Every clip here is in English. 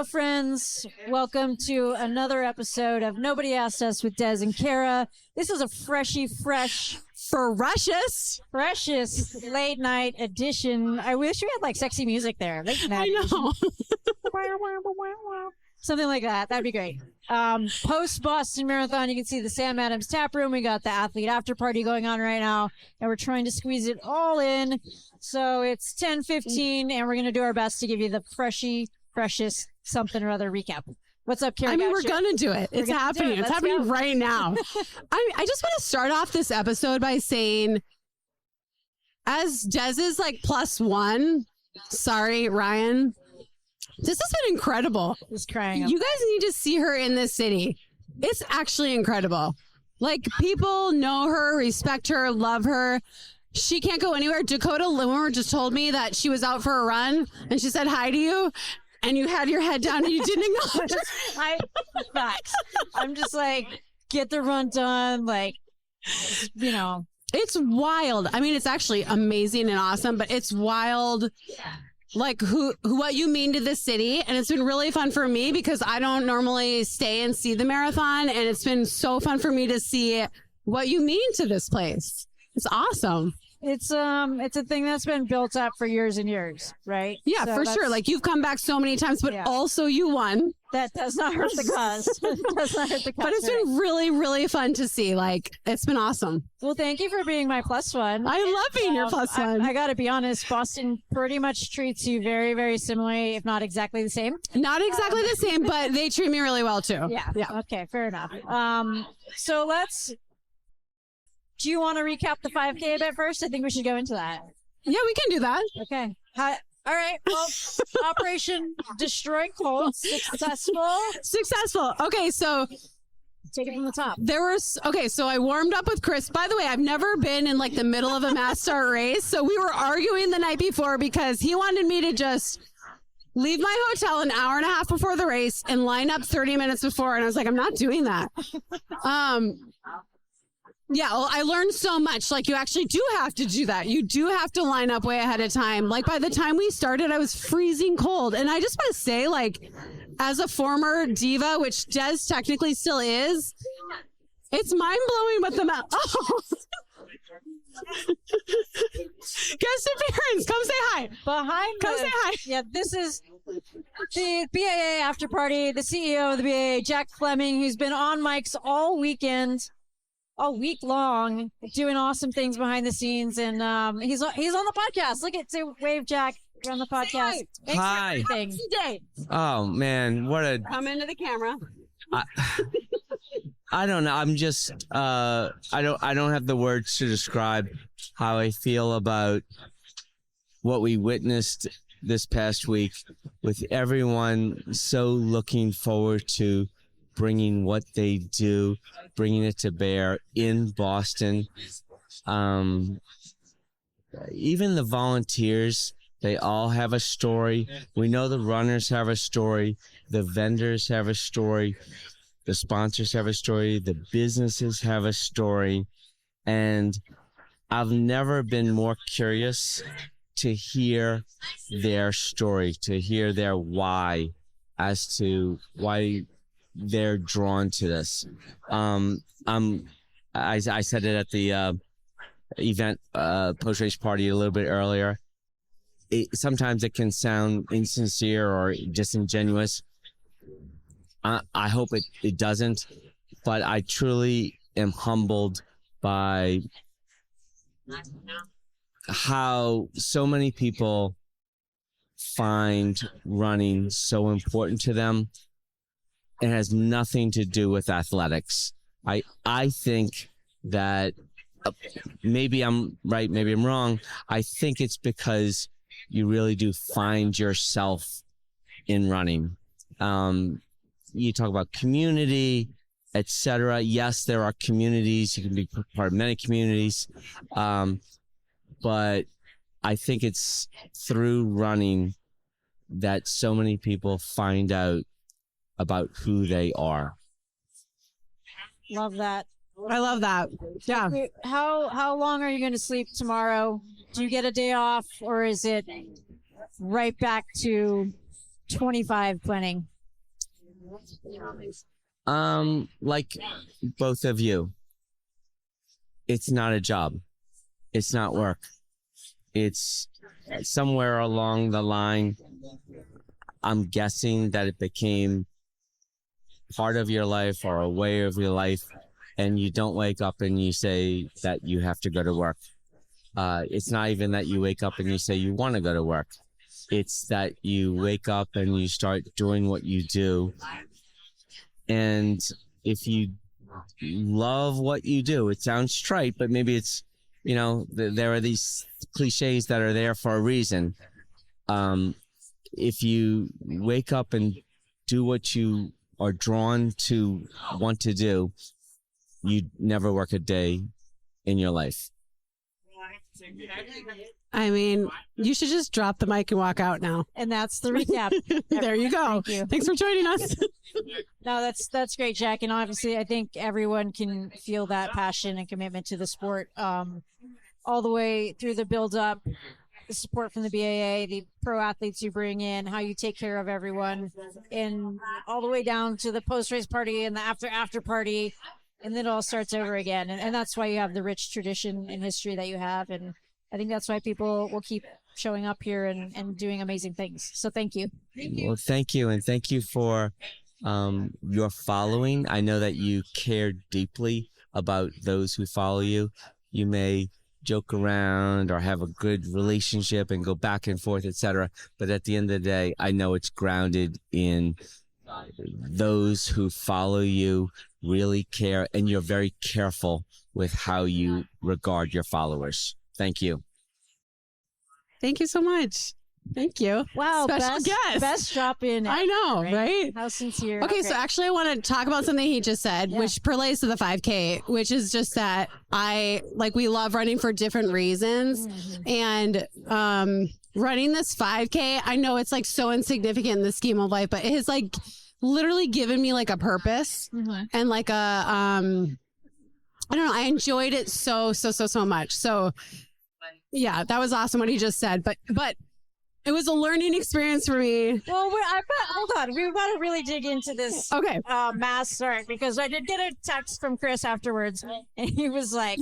Hello, friends. Welcome to another episode of Nobody Asked Us with Des and Kara. This is a freshest late night edition. I wish we had like sexy music there. Late night I know. Something like that. That'd be great. Post Boston Marathon, you can see the Sam Adams Taproom. We got the athlete after party going on right now, and we're trying to squeeze it all in. So it's 10:15, and we're going to do our best to give you the freshest something or other recap. What's up, Kara? I mean, we're going to do it. It's happening. It's happening right now. I just want to start off this episode by saying, as Dez's like +1, sorry, Ryan, this has been incredible. Just crying. You guys need to see her in this city. It's actually incredible. Like, people know her, respect her, love her. She can't go anywhere. Dakota Loomer just told me that she was out for a run and she said hi to you and you had your head down and you didn't acknowledge her. Facts. I'm just like, get the run done. Like, you know. It's wild. I mean, it's actually amazing and awesome, but it's wild. Like what you mean to this city. And it's been really fun for me because I don't normally stay and see the marathon. And it's been so fun for me to see what you mean to this place. It's awesome. It's a thing that's been built up for years and years, right? Yeah, so for sure. Like, you've come back so many times, but also you won. That does not hurt the cause. Does not hurt the cause. But it's been really, really fun to see. Like, it's been awesome. Well, thank you for being my +1. I love being your +1. I got to be honest. Boston pretty much treats you very, very similarly, if not exactly the same. Not exactly the same, but they treat me really well too. Yeah. Okay, fair enough. So do you want to recap the 5K a bit first? I think we should go into that. Yeah, we can do that. Okay. All right. Well, Operation Destroy Colt successful. Okay, so take it from the top. So I warmed up with Chris. By the way, I've never been in like the middle of a mass start race. So we were arguing the night before because he wanted me to just leave my hotel an hour and a half before the race and line up 30 minutes before. And I was like, I'm not doing that. Yeah, well, I learned so much. Like, you actually do have to do that. You do have to line up way ahead of time. Like, by the time we started, I was freezing cold. And I just want to say, like, as a former diva, which Des technically still is, it's mind-blowing what the Guest appearance. Come say hi. Come say hi. Yeah, this is the BAA after party. The CEO of the BAA, Jack Fleming, who's been on mics all week long, doing awesome things behind the scenes, and he's on the podcast. Look at, say, wave, Jack. You're on the podcast. Hi. Oh man, come into the camera. I don't know. I'm just I don't have the words to describe how I feel about what we witnessed this past week, with everyone so looking forward to bringing what they do, bringing it to bear in Boston. Even the volunteers, they all have a story. We know the runners have a story. The vendors have a story. The sponsors have a story. The businesses have a story. And I've never been more curious to hear their story, to hear their why, as to why they're drawn to this. I said it at the event post-race party a little bit earlier. Sometimes it can sound insincere or disingenuous. I hope it doesn't, but I truly am humbled by how so many people find running so important to them. It has nothing to do with athletics. I think that maybe I'm right, maybe I'm wrong. I think it's because you really do find yourself in running. You talk about community, etc. Yes, there are communities. You can be part of many communities. But I think it's through running that so many people find out about who they are. Love that. I love that. Yeah. How long are you going to sleep tomorrow? Do you get a day off, or is it right back to 25 planning? Like both of you, it's not a job. It's not work. It's somewhere along the line, I'm guessing that it became part of your life or a way of your life, and you don't wake up and you say that you have to go to work. It's not even that you wake up and you say you want to go to work. It's that you wake up and you start doing what you do. And if you love what you do, it sounds trite, but maybe it's, there are these cliches that are there for a reason. If you wake up and do what you are drawn to want to do, you never work a day in your life. I mean, you should just drop the mic and walk out now. And that's the recap. There you go. Thank you. Thanks for joining us. No, that's great, Jack. And obviously, I think everyone can feel that passion and commitment to the sport, all the way through the build-up, the support from the BAA, the pro athletes you bring in, how you take care of everyone, and all the way down to the post-race party and the after party, and then it all starts over again. And that's why you have the rich tradition and history that you have. And I think that's why people will keep showing up here and doing amazing things. So thank you. Well, thank you. And thank you for your following. I know that you care deeply about those who follow you. You may joke around or have a good relationship and go back and forth, etc. But at the end of the day, I know it's grounded in those who follow you really care, and you're very careful with how you regard your followers. Thank you. Thank you so much. Thank you. Wow, Special guest. Best drop in. I know, right? How sincere. Okay, so actually I want to talk about something he just said, which relates to the 5K, which is just that we love running for different reasons. And running this 5K, I know it's like so insignificant in the scheme of life, but it has like literally given me like a purpose and like a, I don't know, I enjoyed it so much. So yeah, that was awesome what he just said, but it was a learning experience for me. Well, hold on. We've got to really dig into this mass start, because I did get a text from Chris afterwards, and he was like,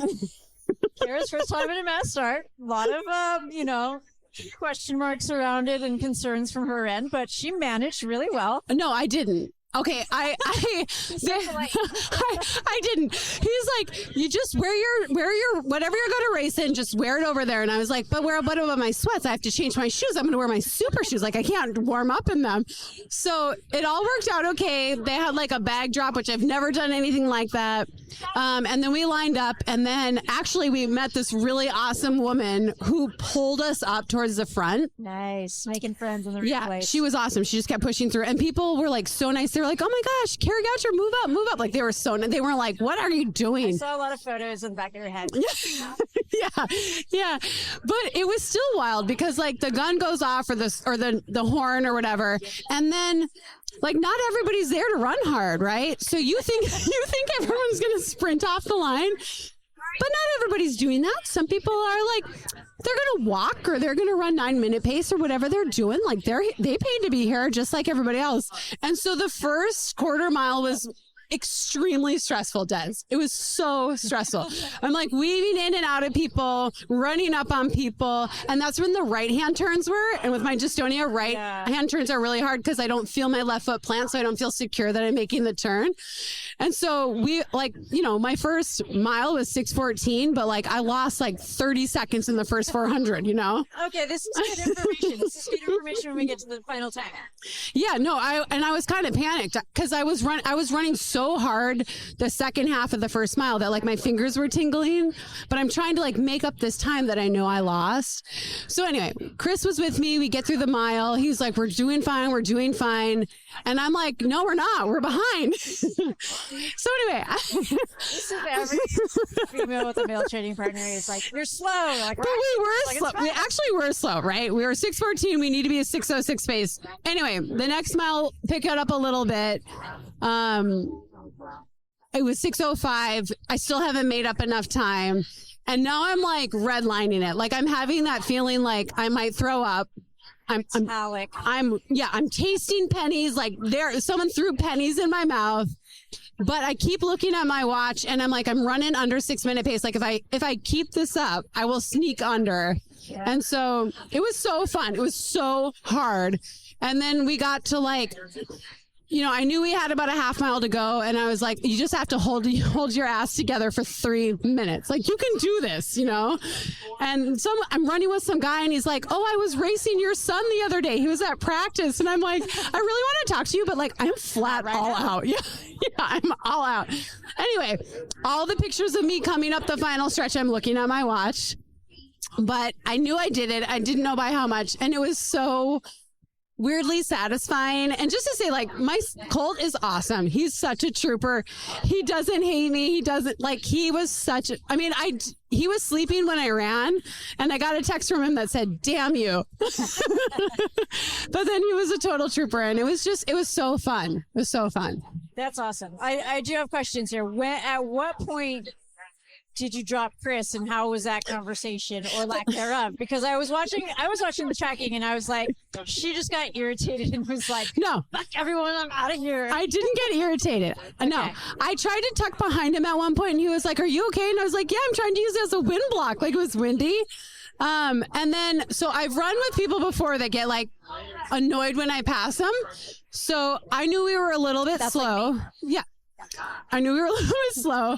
Kara's first time in a mass start. A lot of, question marks around it and concerns from her end, but she managed really well. No, I didn't. Okay, I didn't. He's like, you just wear your whatever you're going to race in, just wear it over there. And I was like, but what about my sweats? I have to change my shoes. I'm going to wear my super shoes. Like, I can't warm up in them. So it all worked out okay. They had like a bag drop, which I've never done anything like that. And then we lined up, and then actually we met this really awesome woman who pulled us up towards the front. Nice, making friends in the right place. She was awesome. She just kept pushing through, and people were like so nice. They were like, "Oh my gosh, Carrie Goucher, move up!" Like they were so. They were like, "What are you doing?" I saw a lot of photos in the back of your head. yeah. But it was still wild because like the gun goes off or the horn or whatever, and then. Like, not everybody's there to run hard, right? So you think everyone's going to sprint off the line, but not everybody's doing that. Some people are like, they're going to walk or they're going to run 9-minute pace or whatever they're doing. Like they paid to be here just like everybody else. And so the first quarter mile was extremely stressful, Des. It was so stressful. I'm like weaving in and out of people, running up on people. And that's when the right hand turns were. And with my dystonia, hand turns are really hard because I don't feel my left foot plant. So I don't feel secure that I'm making the turn. And so we my first mile was 6:14, but like I lost like 30 seconds in the first 400, Okay, this is good information. This is good information when we get to the final time. Yeah, no, I was kind of panicked because I was running so hard the second half of the first mile that like my fingers were tingling, but I'm trying to like make up this time that I know I lost. So anyway, Chris was with me. We get through the mile. He's like, we're doing fine. And I'm like, no, we're not. We're behind. So anyway. This is every female with a male training partner is like, you're slow. Like, but we were slow. We actually were slow, right? We were 6:14. We need to be a 6:06 pace. Anyway, the next mile, pick it up a little bit. It was 6:05. I still haven't made up enough time. And now I'm like redlining it. Like I'm having that feeling like I might throw up. I'm tasting pennies. Like someone threw pennies in my mouth. But I keep looking at my watch and I'm like, I'm running under 6-minute pace. Like if I keep this up, I will sneak under. Yeah. And so it was so fun. It was so hard. And then we got to like, I knew we had about a half mile to go, and I was like, you just have to hold your ass together for 3 minutes. Like, you can do this, And I'm running with some guy, and he's like, oh, I was racing your son the other day. He was at practice. And I'm like, I really want to talk to you, but like, I'm flat all out. Yeah, I'm all out. Anyway, all the pictures of me coming up the final stretch, I'm looking at my watch. But I knew I did it. I didn't know by how much. And it was so weirdly satisfying. And just to say, like, my Colt is awesome. He's such a trooper. He doesn't hate me. He doesn't, like, he was such a, he was sleeping when I ran, and I got a text from him that said, damn you. But then he was a total trooper, and it was so fun. It was so fun. That's awesome. I do have questions here. At what point did you drop Chris, and how was that conversation or lack thereof? Because I was watching the tracking, and I was like, she just got irritated and was like, no, fuck everyone, I'm out of here. I didn't get irritated. Okay. No, I tried to tuck behind him at one point, and he was like, are you okay? And I was like, yeah, I'm trying to use it as a wind block. Like, it was windy. And then, so I've run with people before that get like annoyed when I pass them. So I knew we were a little bit slow. Like, yeah. I knew we were a little bit slow.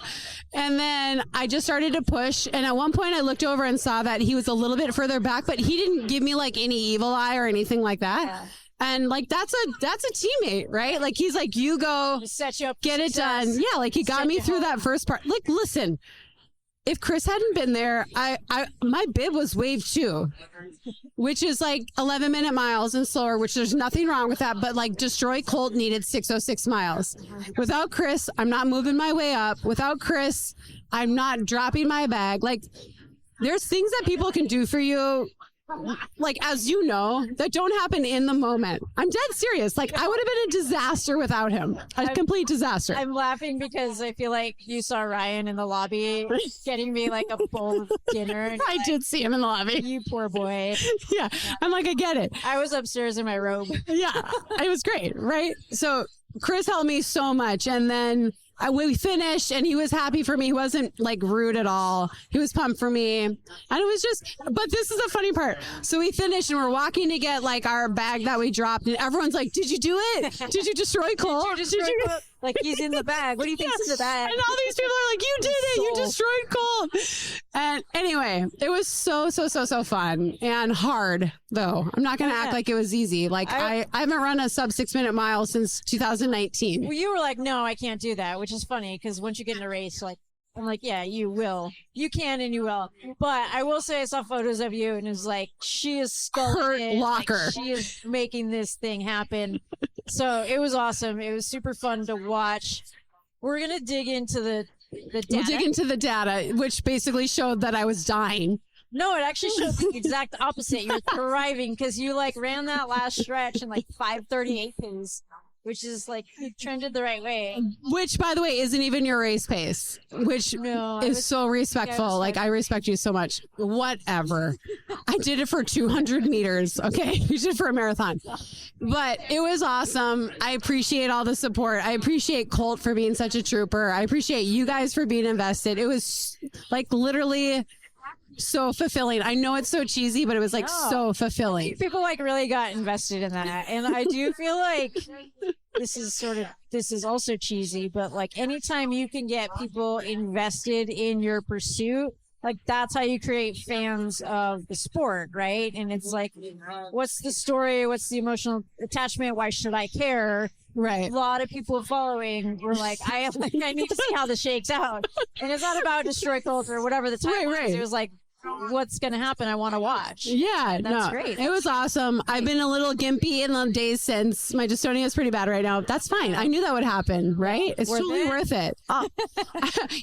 And then I just started to push. And at one point I looked over and saw that he was a little bit further back, but he didn't give me like any evil eye or anything like that. Yeah. And like, that's a teammate, right? Like, he's like, you go set you up, get it done. Yeah. Like, he got me through that first part. Like, listen, if Chris hadn't been there, my bib was wave 2, which is like 11-minute miles and slower, which there's nothing wrong with that. But like, Destroy Colt needed 606 miles. Without Chris, I'm not moving my way up. Without Chris, I'm not dropping my bag. Like, there's things that people can do for you, like, as you know, that don't happen in the moment. I'm dead serious. Like, I would have been a disaster without him. Complete disaster. I'm laughing because I feel like you saw Ryan in the lobby getting me like a bowl of dinner. I did see him in the lobby. You poor boy. Yeah. I'm like, I get it. I was upstairs in my robe. Yeah. It was great. Right. So Chris helped me so much. And then we finished, and he was happy for me. He wasn't like rude at all. He was pumped for me. And it was just, but this is the funny part. So we finished, and we're walking to get like our bag that we dropped, and everyone's like, did you do it? Did you destroy Colt? Did you Colt? Like, he's in the bag. What do you think's in the bag? And all these people are like, you did it. You destroyed Colt. And anyway, it was so fun and hard, though. I'm not going to act like it was easy. Like, I haven't run a sub 6-minute mile since 2019. Well, you were like, no, I can't do that, which is funny because once you get in a race, like, I'm like, yeah, you will. You can and you will. But I will say I saw photos of you, and it was like, she is sculpting. Locker. Like, she is making this thing happen. So it was awesome. It was super fun to watch. We're going to dig into the data. We'll dig into the data, which basically showed that I was dying. No, it actually showed the exact opposite. You're thriving because you like ran that last stretch in like 5:38 pace, which is like, you trended the right way. Which, by the way, isn't even your race pace, which is so respectful. Like, I respect you so much. Whatever. I did it for 200 meters. Okay. You did it for a marathon. But it was awesome. I appreciate all the support. I appreciate Colt for being such a trooper. I appreciate you guys for being invested. It was like literally so fulfilling. I know it's so cheesy, but it was like so fulfilling. People like really got invested in that. And I do feel like this is also cheesy, but like, anytime you can get people invested in your pursuit, like, that's how you create fans of the sport, right? And it's like, what's the story? What's the emotional attachment? Why should I care? Right. A lot of people following were like, I need to see how this shakes out. And it's not about Destroy Colt or whatever the time was. It was like, what's going to happen? I want to watch. Yeah. That's great. It was awesome. I've been a little gimpy in the days since. My dystonia is pretty bad right now. That's fine. I knew that would happen, right? It's totally worth it. Oh.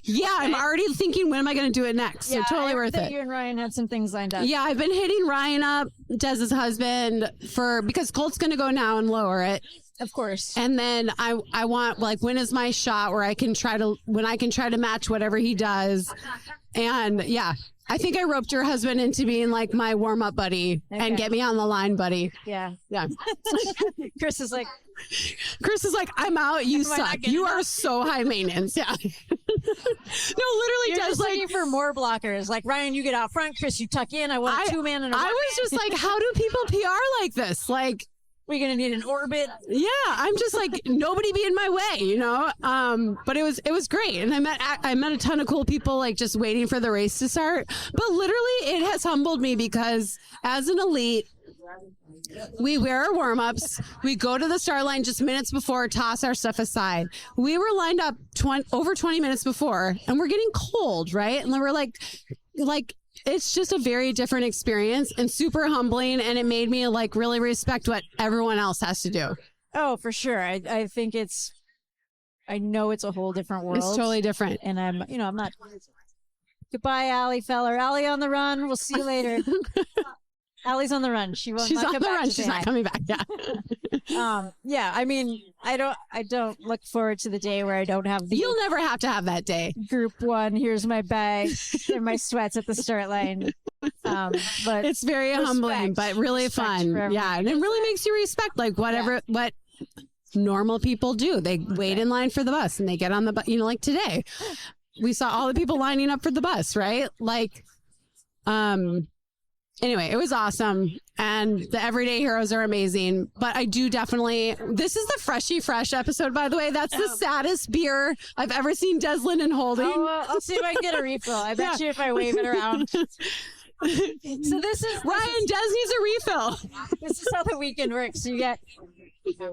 Yeah. I'm already thinking, when am I going to do it next? Yeah, so totally worth it. You and Ryan had some things lined up. Yeah. I've been hitting Ryan up, Dez's husband, because Colt's going to go now and lower it. Of course. And then I want, like, when is my shot where I can try to match whatever he does. And yeah, I think I roped your husband into being like my warm up buddy and get me on the line, buddy. Yeah. Yeah. Chris is like, I'm out. You suck. You are so high maintenance. Yeah. No, literally, you're just just like looking for more blockers. Like, Ryan, you get out front. Chris, you tuck in. I want a 2-man and a I one-man. was just like, how do people PR like this? Like, we're gonna need an orbit. yeah, I'm just like, nobody be in my way, you know? But it was great. And I met a ton of cool people, like just waiting for the race to start. But literally it has humbled me because as an elite, we wear our warm-ups. We go to the start line just minutes before, toss our stuff aside. We were lined up over 20 minutes before, and we're getting cold, right? And we're like, it's just a very different experience and super humbling. And it made me like really respect what everyone else has to do. Oh, for sure. I think I know it's a whole different world. It's totally different. And I'm not. Goodbye, Allie feller. Allie on the run. We'll see you later. Allie's on the run. She's on the run. She's not coming back. Yeah. Yeah. I mean, I don't look forward to the day where I don't have You'll never have to have that day. Group 1. Here's my bag and my sweats at the start line. But it's very humbling, but really fun. Yeah. And it really makes you respect like what normal people do. They wait in line for the bus and they get on the bus, like today we saw all the people lining up for the bus, right? Like, anyway, it was awesome. And the everyday heroes are amazing. But I do definitely, this is the Freshy Fresh episode, by the way. That's the saddest beer I've ever seen Deslin and holding. Oh, I'll see if I can get a refill. I bet you if I wave it around. So this is Ryan, Des needs a refill. This is how the weekend works. So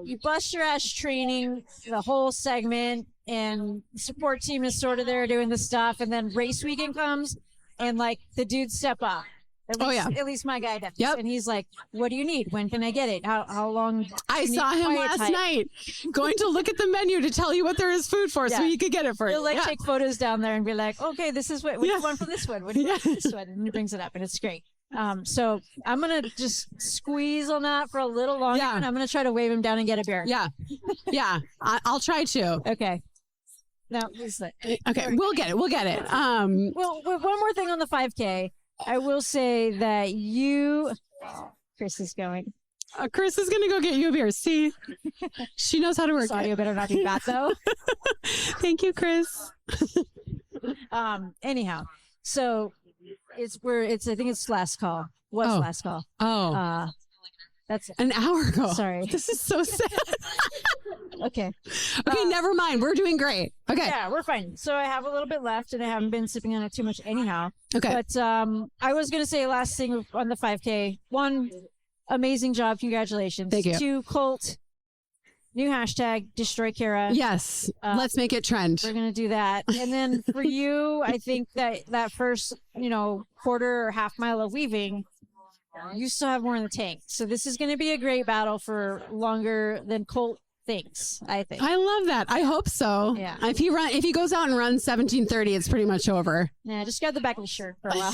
you bust your ass training the whole segment, and the support team is sort of there doing the stuff, and then race weekend comes, and like the dudes step up. At least my guy does. Yep. And he's like, what do you need? When can I get it? How long? I saw him last night going to look at the menu to tell you what there is food for so you could get it for He'll take photos down there and be like, okay, this is what do you want from this one? What do you want from this one? And he brings it up and it's great. So I'm going to just squeeze on that for a little longer and I'm going to try to wave him down and get a beer. Yeah. Yeah. I'll try to. Okay. Now, okay. We'll get it. Well, one more thing on the 5K. I will say that Chris is going. Chris is going to go get you a beer. See, she knows how to work. This audio better not be bad though. Thank you, Chris. Anyhow, so I think it's last call. Last call? Oh, that's an hour ago. Sorry. This is so sad. Okay, never mind. We're doing great. Okay. Yeah, we're fine. So I have a little bit left and I haven't been sipping on it too much anyhow. Okay. But I was going to say last thing on the 5K. 1, amazing job. Congratulations. Thank you. 2, Colt. New hashtag, Destroy Kara. Yes. Let's make it trend. We're going to do that. And then for you, I think that first, quarter or half mile of weaving, you still have more in the tank. So this is going to be a great battle for longer than Colt thinks, I think. I love that. I hope so. Yeah. If he goes out and runs 17:30, it's pretty much over. Yeah, just grab the back of the shirt for a while.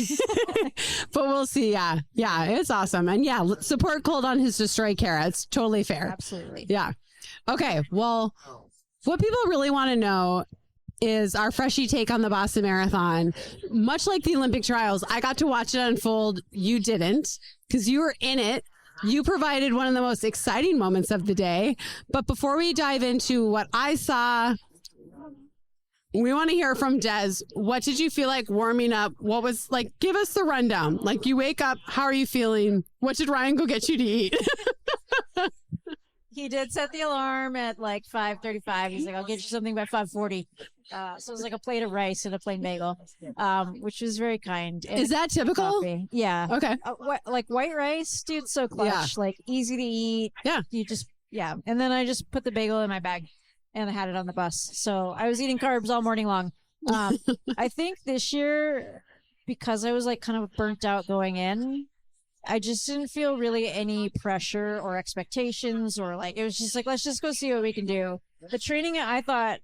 But we'll see. Yeah. Yeah, it's awesome. And yeah, support Colt on his Destroy Kara. It's totally fair. Absolutely. Yeah. Okay. Well, what people really want to know is our Freshy take on the Boston Marathon. Much like the Olympic trials, I got to watch it unfold. You didn't, because you were in it. You provided one of the most exciting moments of the day. But before we dive into what I saw, we want to hear from Des. What did you feel like warming up? What was like, give us the rundown. Like, you wake up, how are you feeling? What did Ryan go get you to eat? He did set the alarm at like 5:35. He's like, I'll get you something by 5:40. So it was like a plate of rice and a plain bagel, which was very kind. And is that typical? coffee. Yeah. Okay. Like white rice, dude, so clutch. Yeah. Like easy to eat. Yeah. And then I just put the bagel in my bag and I had it on the bus. So I was eating carbs all morning long. I think this year, because I was like kind of burnt out going in, I just didn't feel really any pressure or expectations, or like, it was just like, let's just go see what we can do. The training, I thought,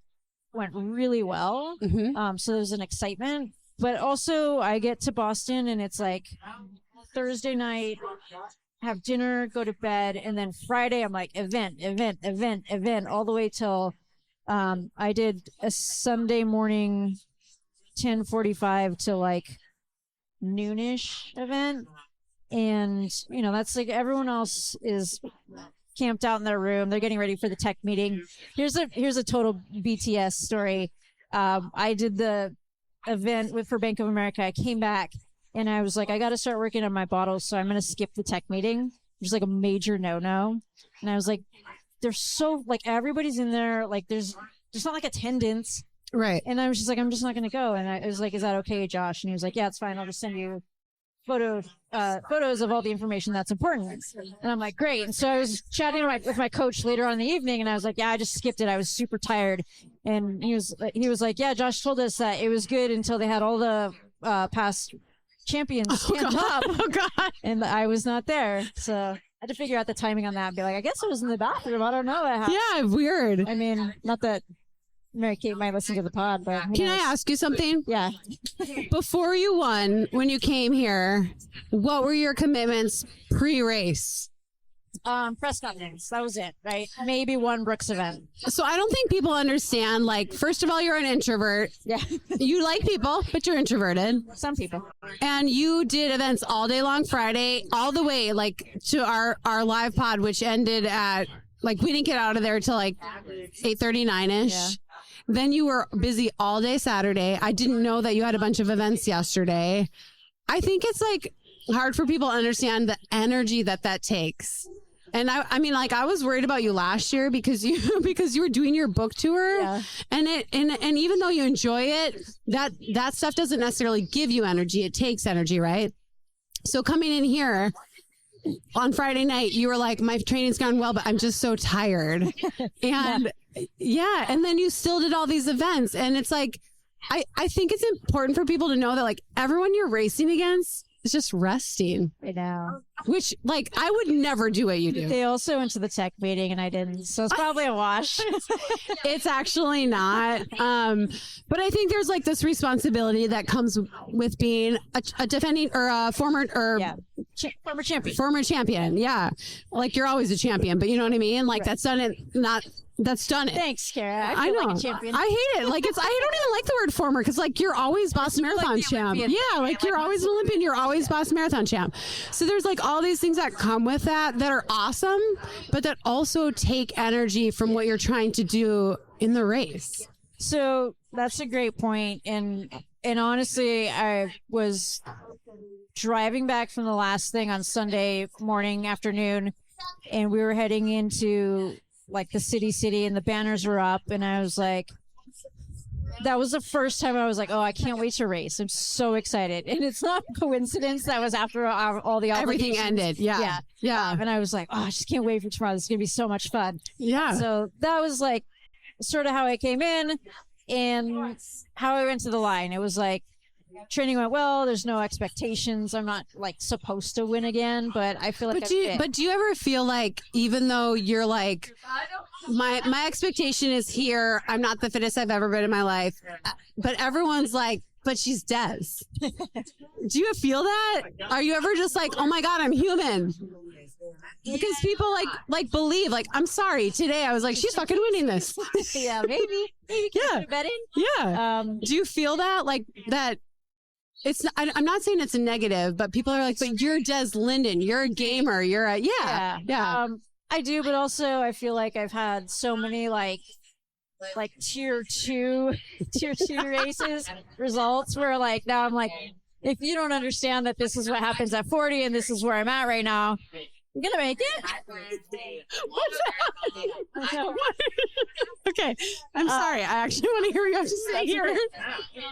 went really well. Mm-hmm. So there was an excitement, but also I get to Boston and it's like Thursday night, have dinner, go to bed. And then Friday, I'm like event, all the way till, I did a Sunday morning 10:45 to like noonish event. And, you know, that's like everyone else is camped out in their room. They're getting ready for the tech meeting. Here's a total BTS story. I did the event for Bank of America. I came back and I was like, I got to start working on my bottles. So I'm going to skip the tech meeting. There's like a major no. And I was like, they're so like, everybody's in there. Like there's not like attendance. Right. And I was just like, I'm just not going to go. And I was like, is that okay, Josh? And he was like, yeah, it's fine. I'll just send you photos of all the information that's important. And I'm like, great. And so I was chatting with my coach later on in the evening, and I was like, yeah, I just skipped it. I was super tired. And he was like, yeah, Josh told us that it was good until they had all the past champions stand up. Oh God. And I was not there. So I had to figure out the timing on that and be like, I guess I was in the bathroom. I don't know. Yeah, weird. I mean, not that Mary Kate might listen to the pod, but Can I ask you something? Yeah. Before you won, when you came here, what were your commitments pre-race? Press conference. That was it, right? Maybe one Brooks event. So I don't think people understand, like, first of all, you're an introvert. Yeah. You like people, but you're introverted. Some people. And you did events all day long Friday, all the way, like, to our live pod, which ended at, like, we didn't get out of there till, like, 8:39-ish. Yeah. Then you were busy all day Saturday. I didn't know that you had a bunch of events yesterday. I think it's, like, hard for people to understand the energy that takes. And I mean, like, I was worried about you last year because you were doing your book tour, Yeah. and even though you enjoy it, that stuff doesn't necessarily give you energy. It takes energy, right? So coming in here on Friday night, you were like, my training's gone well, but I'm just so tired. And yeah, and then you still did all these events, and it's like, I think it's important for people to know that, like, everyone you're racing against is just resting. I know. Which, like, I would never do what you do. They also went to the tech meeting and I didn't, so it's probably a wash. It's actually not. But I think there's, like, this responsibility that comes with being a defending or a former or Former champion. former champion. Yeah. Like, you're always a champion, but you know what I mean? Like, that's done it. That's done it. Thanks, Kara. I feel know. like a champion. I hate it. Like, I don't even like the word former because, like, you're always Boston Marathon the champ. Olympian. Yeah, like, you're always an Olympian. You're always Boston Marathon champ. So there's, like, all these things that come with that are awesome, but that also take energy from what you're trying to do in the race. So that's a great point. And honestly, I was driving back from the last thing on Sunday morning, afternoon, and we were heading into like the city and the banners were up, and I was like, that was the first time I was like, oh, I can't wait to race. I'm so excited. And it's not a coincidence that was after all the Everything ended. Yeah. And I was like, oh, I just can't wait for tomorrow. This is going to be so much fun. Yeah. So that was like sort of how I came in and how I went to the line. It was like, training went well. There's no expectations. I'm not like supposed to win again, but I feel like But do you ever feel like, even though you're like, my expectation is here, I'm not the fittest I've ever been in my life, but everyone's like, but she's Des. Do you feel that? Are you ever just like, oh my God, I'm human? Because people like believe, like, I'm sorry, today I was like, she's fucking winning this. Yeah, maybe Yeah. betting. Yeah. Do you feel that, like, that? It's. I'm not saying it's a negative, but people are like, but you're Des Linden. You're a gamer. You're a yeah. I do, but also I feel like I've had so many like tier two races results where like now I'm like, if you don't understand that this is what happens at 40 and this is where I'm at right now, I'm gonna make it. What's that? Okay, I'm sorry. I actually want to hear what you have to say here.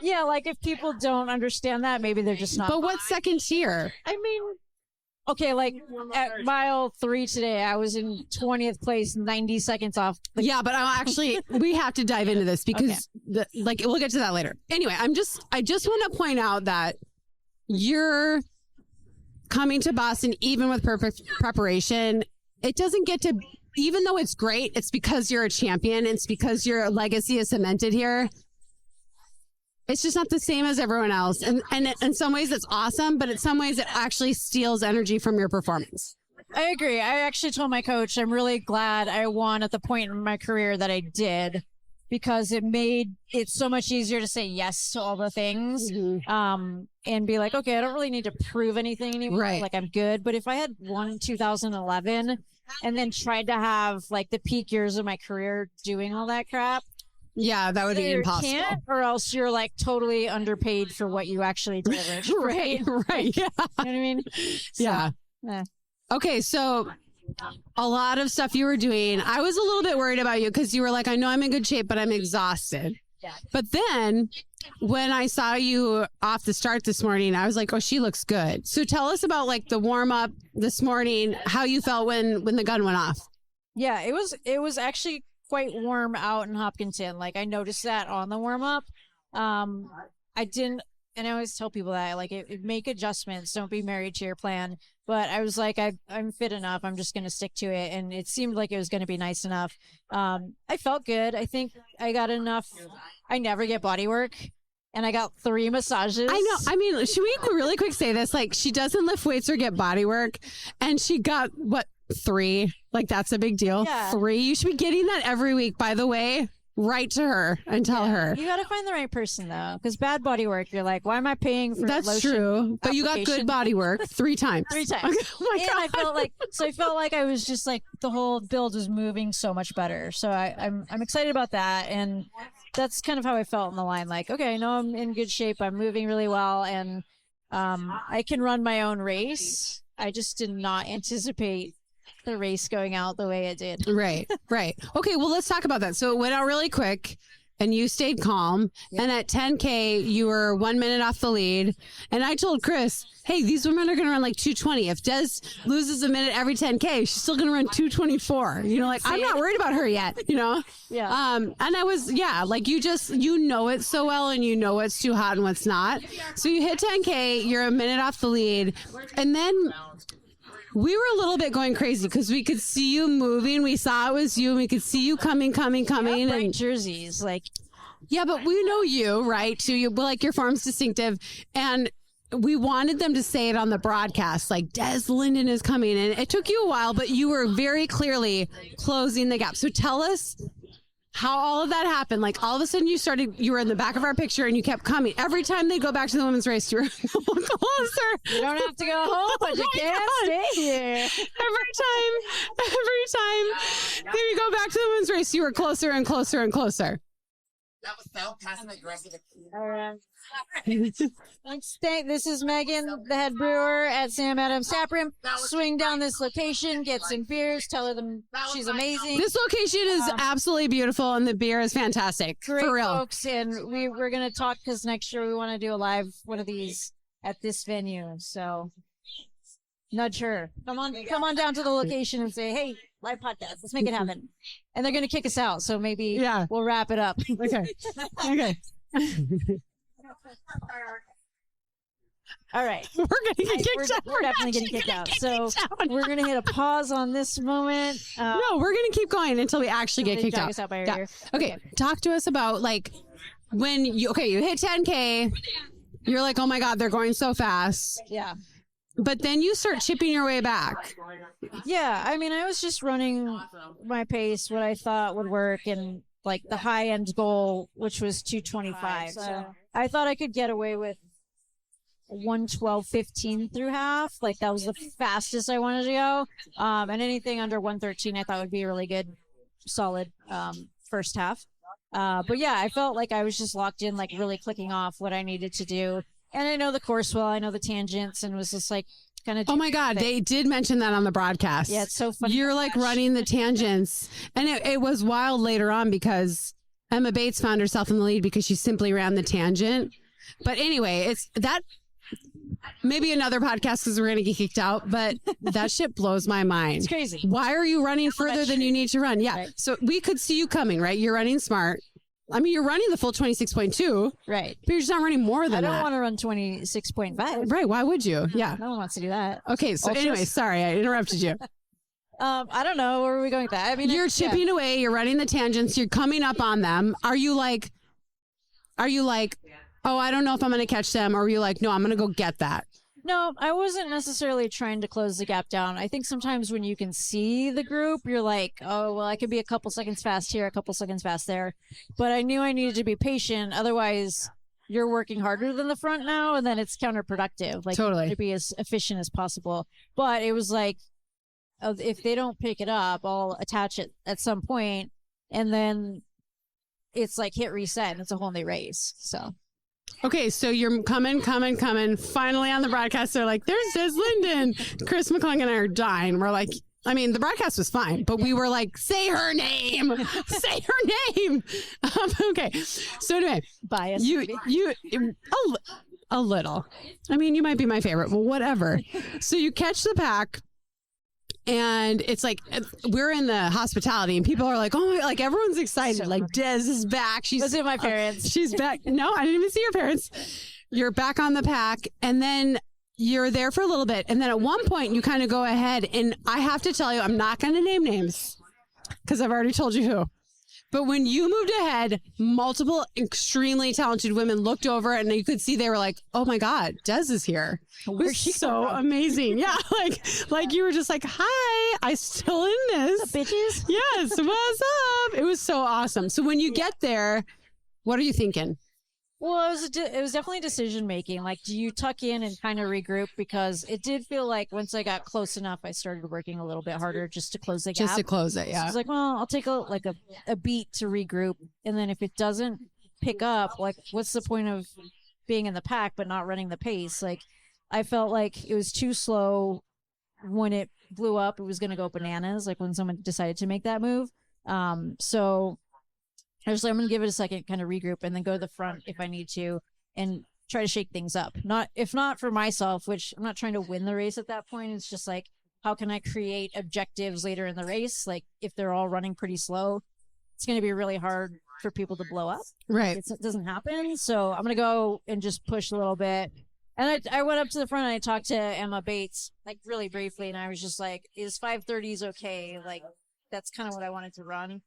Yeah, like if people don't understand that, maybe they're just not. But what's second tier? I mean, okay, like at mile 3 today, I was in 20th place, 90 seconds off. Yeah, but we have to dive into this because we'll get to that later. Anyway, I just want to point out that you're coming to Boston even with perfect preparation. It doesn't get to, even though it's great, it's because you're a champion. It's because your legacy is cemented here. It's just not the same as everyone else. And in some ways it's awesome, but in some ways it actually steals energy from your performance. I agree. I actually told my coach, I'm really glad I won at the point in my career that I did, because it made it so much easier to say yes to all the things. And be like, okay, I don't really need to prove anything anymore. Right. Like, I'm good. But if I had won in 2011 and then tried to have like the peak years of my career doing all that crap, Yeah, that would be either impossible. can't, or else you're like totally underpaid for what you actually delivered. Right, right. Yeah. You know what I mean? So, Yeah. eh. Okay, so a lot of stuff you were doing. I was a little bit worried about you because you were like, I know I'm in good shape, but I'm exhausted. Yeah. But then when I saw you off the start this morning, I was like, oh, she looks good. So tell us about like the warm up this morning, how you felt when the gun went off. Yeah, it was actually quite warm out in Hopkinton. Like, I noticed that on the warm up. I didn't, and I always tell people that, like, make adjustments. Don't be married to your plan. But I was like, I'm fit enough. I'm just going to stick to it. And it seemed like it was going to be nice enough. I felt good. I think I got enough. I never get body work. And I got 3 massages. I know. I mean, should we really quick say this? Like, she doesn't lift weights or get body work. And she got, 3? Like, that's a big deal. Yeah. 3. You should be getting that every week, by the way. Write to her and tell her. You got to find the right person, though. Because bad body work, you're like, why am I paying for That's lotion true. But you got application? good body work 3 times. 3 times. Okay. Oh my And God. I felt like I was just like, the whole build was moving so much better. So I'm excited about that. And that's kind of how I felt in the line. Like, okay, I know I'm in good shape. I'm moving really well. And I can run my own race. I just did not anticipate the race going out the way it did. Right, right. Okay, well, let's talk about that. So it went out really quick and you stayed calm. Yeah. And at 10K, you were 1 minute off the lead. And I told Chris, hey, these women are going to run like 220. If Des loses a minute every 10K, she's still going to run 224. You know, like, I'm not worried about her yet, you know? Yeah. And I was, like you know it so well and you know what's too hot and what's not. So you hit 10K, you're a minute off the lead. And then we were a little bit going crazy because we could see you moving. We saw it was you and we could see you coming. Bright And jerseys, like, yeah, but we know you, right? Too, you like your form's distinctive. And we wanted them to say it on the broadcast, like Des Linden is coming. And it took you a while, but you were very clearly closing the gap. So tell us how all of that happened. Like all of a sudden you were in the back of our picture and you kept coming. Every time they go back to the women's race, you were closer. you don't have to go home, but you can't stay here. Every time we go back to the women's race, you were closer and closer and closer. That was so passive aggressive. All right. This is Megan, the head brewer at Sam Adams Taproom. Swing down this location, get some beers, tell her she's amazing. This location is absolutely beautiful and the beer is fantastic. Great for real. folks, and we're going to talk because next year we want to do a live one of these at this venue. So nudge her. Come on down to the location and say, hey, live podcast. Let's make it happen. And they're going to kick us out. So maybe we'll wrap it up. Okay. Okay. All right. We're going to get kicked out. We're definitely getting kicked out. So we're going to hit a pause on this moment. No, we're going to keep going until we actually get kicked drag out. us out by our Yeah. ear. Okay. Talk to us about like when you hit 10K, you're like, oh my God, they're going so fast. Yeah. But then you start chipping your way back. Yeah. I mean, I was just running my pace, what I thought would work, and like the high end goal, which was 225. So I thought I could get away with 112.15 through half. Like that was the fastest I wanted to go. And anything under 113 I thought would be a really good, solid first half. But yeah, I felt like I was just locked in, like really clicking off what I needed to do. And I know the course well, I know the tangents, and was just like kind of. Oh my God, they did mention that on the broadcast. Yeah, it's so funny. You're like running the tangents. And it was wild later on because Emma Bates found herself in the lead because she simply ran the tangent. But anyway, it's that. Maybe another podcast because we're going to get kicked out, but that shit blows my mind. It's crazy. Why are you running further than you need to run? Yeah. Right. So we could see you coming, right? You're running smart. I mean, you're running the full 26.2, Right. but you're just not running more than I don't that. want to run 26.5. Right. Why would you? Yeah. No one wants to do that. Okay. So Ultras? anyway, sorry, I interrupted you. I don't know. Where are we going with that? I mean, You're chipping away. You're running the tangents. You're coming up on them. Are you like, oh, I don't know if I'm going to catch them? Or are you like, no, I'm going to go get that? No, I wasn't necessarily trying to close the gap down. I think sometimes when you can see the group, you're like, oh, well, I could be a couple seconds fast here, a couple seconds fast there. But I knew I needed to be patient. Otherwise, you're working harder than the front now, and then it's counterproductive. Like, Totally. to be as efficient as possible. But it was like, if they don't pick it up, I'll attach it at some point, and then it's like hit reset, and it's a whole new race. So. Okay, so you're coming. Finally on the broadcast, they're like, there's Des Linden. Chris McClung and I are dying. We're like, I mean, the broadcast was fine, but we were like, say her name. Say her name. Okay, so anyway. Bias. A little. I mean, you might be my favorite, but whatever. So you catch the pack. And it's like, we're in the hospitality and people are like, oh, like everyone's excited. Like Des is back. Was it my parents? She's back. No, I didn't even see your parents. You're back on the pack. And then you're there for a little bit. And then at one point you kind of go ahead, and I have to tell you, I'm not going to name names because I've already told you who. But when you moved ahead, multiple extremely talented women looked over and you could see they were like, oh my God, Des is here. It was so amazing. Yeah. Like you were just like, hi, I still in this. What's up, bitches? Yes. What's up? It was so awesome. So when you get there, what are you thinking? Well, it was definitely decision making. Like, do you tuck in and kind of regroup? Because it did feel like once I got close enough, I started working a little bit harder just to close the gap. Just to close it, yeah. So I was like, well, I'll take a beat to regroup, and then if it doesn't pick up, like, what's the point of being in the pack but not running the pace? Like, I felt like it was too slow when it blew up. It was going to go bananas. Like when someone decided to make that move. So. I was like, I'm going to give it a second, kind of regroup, and then go to the front if I need to and try to shake things up. If not for myself, which I'm not trying to win the race at that point. It's just like, how can I create objectives later in the race? Like if they're all running pretty slow, it's going to be really hard for people to blow up. Right. It doesn't happen. So I'm going to go and just push a little bit. And I went up to the front and I talked to Emma Bates, like really briefly. And I was just like, is 5:30s okay? Like that's kind of what I wanted to run.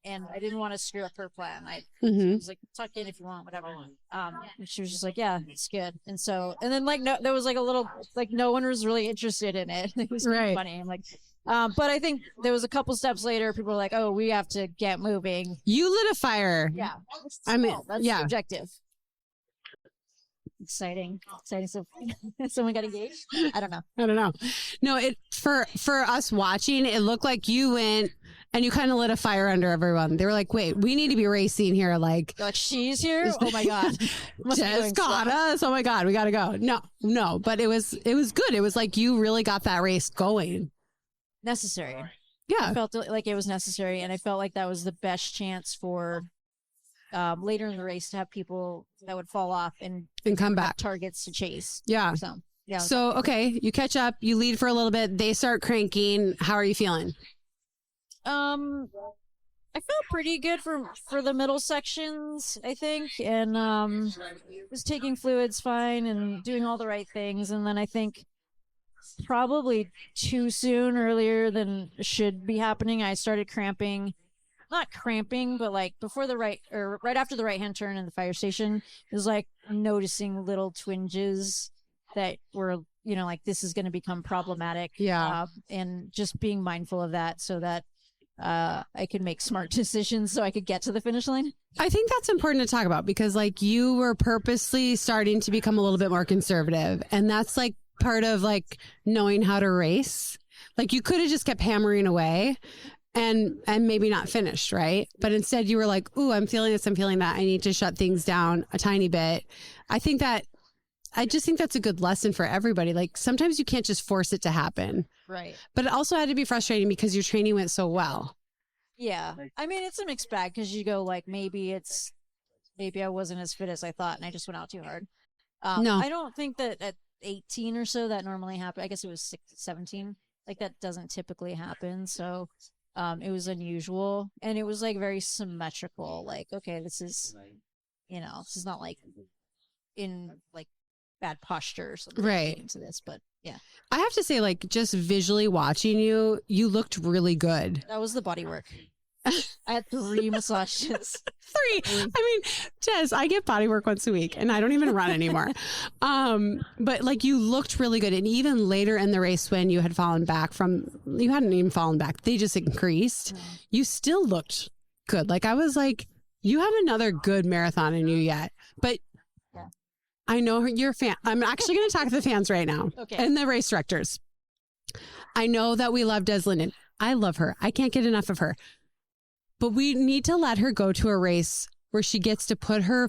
And I didn't want to screw up her plan. I was like, tuck in if you want, whatever. And she was just like, yeah, it's good. And then like, no, there was like a little, like no one was really interested in it. It was right. Funny. I'm like, but I think there was a couple steps later, people were like, oh, we have to get moving. You lit a fire. Yeah. I mean, that's the objective. Exciting. So someone got engaged? I don't know. No, it for us watching, it looked like you went and you kind of lit a fire under everyone. They were like, wait, we need to be racing here. Like she's here? Oh my God. Just got us. Oh my God, we got to go. No, but it was good. It was like you really got that race going. Necessary. Yeah. I felt like it was necessary, and I felt like that was the best chance for later in the race to have people that would fall off and come back, targets to chase. Yeah. So yeah. So okay, you catch up, you lead for a little bit, they start cranking. How are you feeling? I felt pretty good for the middle sections, I think, and was taking fluids fine and doing all the right things, and then I think probably too soon, earlier than should be happening, I started cramping. Not cramping, but like before right after the right hand turn in the fire station, it was like noticing little twinges that were, like this is going to become problematic. Yeah. And just being mindful of that so that I could make smart decisions so I could get to the finish line. I think that's important to talk about because like you were purposely starting to become a little bit more conservative, and that's like part of like knowing how to race. Like you could have just kept hammering away and maybe not finished, right? But instead you were like, ooh, I'm feeling this, I'm feeling that. I need to shut things down a tiny bit. I just think that's a good lesson for everybody. Like sometimes you can't just force it to happen. Right. But it also had to be frustrating because your training went so well. Yeah. I mean, it's a mixed bag because you go like, maybe I wasn't as fit as I thought and I just went out too hard. No. I don't think that at 18 or so that normally happened. I guess it was 17. Like that doesn't typically happen. So it was unusual, and it was like very symmetrical. Like, okay, this is not like in like bad posture or something right into this, but yeah. I have to say, like, just visually watching you looked really good. That was the body work. I had 3 massages. 3. I mean, Jess, I get body work once a week and I don't even run anymore. But like you looked really good. And even later in the race when you had fallen back you hadn't even fallen back. They just increased. You still looked good. Like I was like, you have another good marathon in you yet. But I know you're a fan. I'm actually going to talk to the fans right now. Okay. And the race directors. I know that we love Des Linden. I love her. I can't get enough of her. But we need to let her go to a race where she gets to put her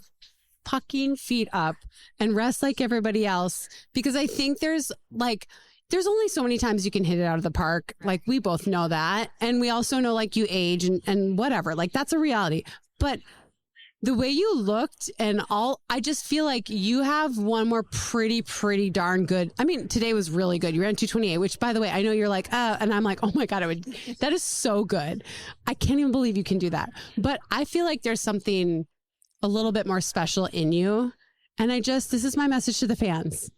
fucking feet up and rest like everybody else. Because I think there's only so many times you can hit it out of the park. Like we both know that. And we also know like you age and whatever. Like that's a reality. But the way you looked I just feel like you have one more pretty darn good. I mean, today was really good. You ran 2:28, which by the way, I know you're like, and I'm like, oh my God, that is so good. I can't even believe you can do that. But I feel like there's something a little bit more special in you. And this is my message to the fans.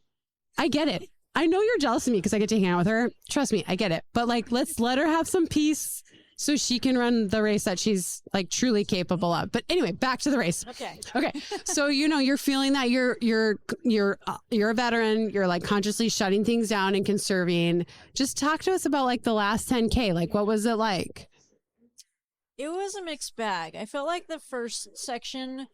I get it. I know you're jealous of me because I get to hang out with her. Trust me, I get it. But like, let's let her have some peace so she can run the race that she's like truly capable of. But anyway, back to the race. Okay. So, you're feeling that you're a veteran. You're like consciously shutting things down and conserving. Just talk to us about like the last 10K. Like, what was it like? It was a mixed bag. I felt like the first section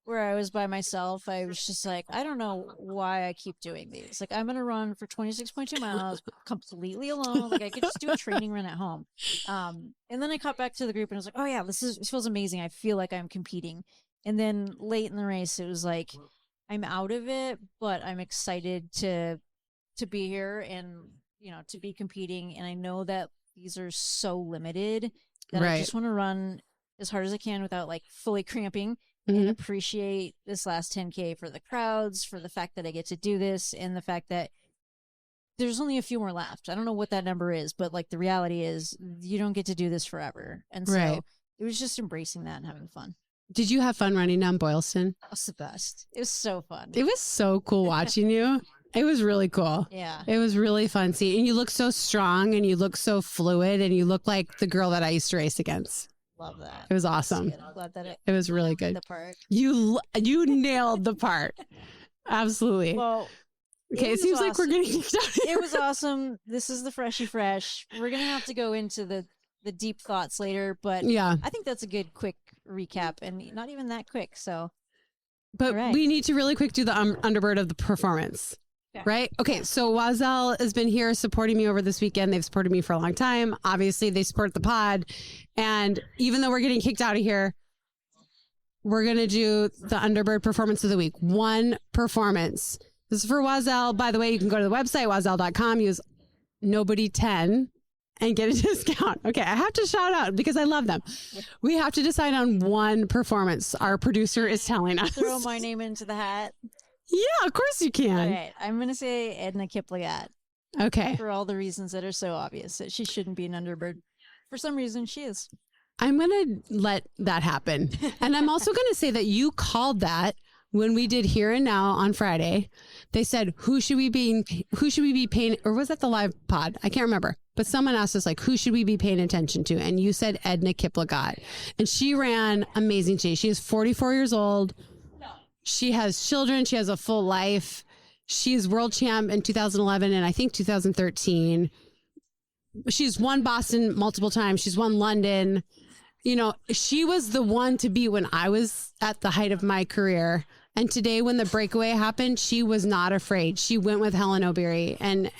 where I was by myself, I was just like, I don't know why I keep doing these. Like, I'm going to run for 26.2 miles completely alone. Like, I could just do a training run at home. And then I caught back to the group and I was like, oh yeah, this feels amazing. I feel like I'm competing. And then late in the race, it was like, I'm out of it, but I'm excited to be here and, to be competing. And I know that these are so limited that I just want to run as hard as I can without like fully cramping. And appreciate this last 10K for the crowds, for the fact that I get to do this, and the fact that there's only a few more left. I don't know what that number is, but like the reality is you don't get to do this forever. And so it was just embracing that and having fun. Did you have fun running down Boylston? That was the best. It was so fun. It was so cool watching you. It was really cool. Yeah. It was really fun seeing. And you look so strong and you look so fluid and you look like the girl that I used to race against. Love that. It was awesome. I'm glad that it was really good. The part. You nailed the part. Absolutely. Well, okay, it seems awesome. Like we're getting kicked out here. It was awesome. This is the Freshy Fresh. We're going to have to go into the deep thoughts later, but yeah, I think that's a good quick recap and not even that quick. So, but we need to really quick do the underbird of the performance. Right? Okay, so Wazelle has been here supporting me over this weekend. They've supported me for a long time. Obviously, they support the pod. And even though we're getting kicked out of here, we're going to do the Underbird Performance of the Week. One performance. This is for Wazelle. By the way, you can go to the website, wazelle.com, use nobody10 and get a discount. Okay, I have to shout out because I love them. We have to decide on one performance. Our producer is telling us. Throw my name into the hat. Yeah, of course you can. All right, I'm going to say Edna Kiplagat. Okay. For all the reasons that are so obvious that she shouldn't be an underbird. For some reason, she is. I'm going to let that happen. And I'm also going to say that you called that when we did Here and Now on Friday. They said, who should we be paying, or was that the live pod? I can't remember. But someone asked us, like, who should we be paying attention to? And you said Edna Kiplagat. And she ran amazing today. She is 44 years old. She has children. She has a full life. She's world champ in 2011 and I think 2013. She's won Boston multiple times. She's won London. She was the one to beat when I was at the height of my career. And today when the breakaway happened, she was not afraid. She went with Helen O'Beary and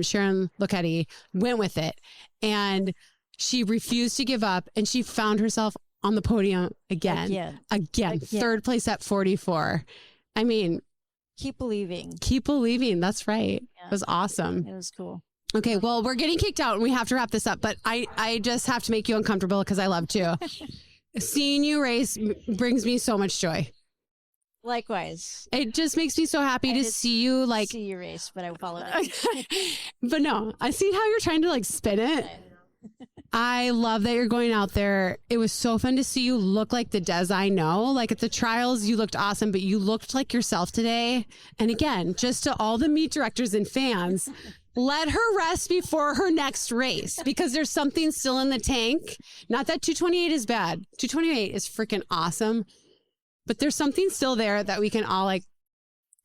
Sharon Lucchetti went with it. And she refused to give up and she found herself on the podium again. Third place at 44. I mean, keep believing. That's right. Yeah. It was awesome. It was cool. Okay, well, we're getting kicked out and we have to wrap this up, but I just have to make you uncomfortable because I love to. Seeing you race brings me so much joy. Likewise. It just makes me so happy to see you see you race, but I followed it. But no, I see how you're trying to spin it. I love that you're going out there. It was so fun to see you look like the Des I know. Like at the trials, you looked awesome, but you looked like yourself today. And again, just to all the meet directors and fans, let her rest before her next race because there's something still in the tank. Not that 228 is bad. 228 is freaking awesome. But there's something still there that we can all like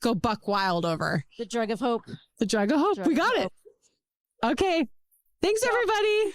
go buck wild over. The drug of hope. The drug of hope. We got it. Okay. Thanks, everybody.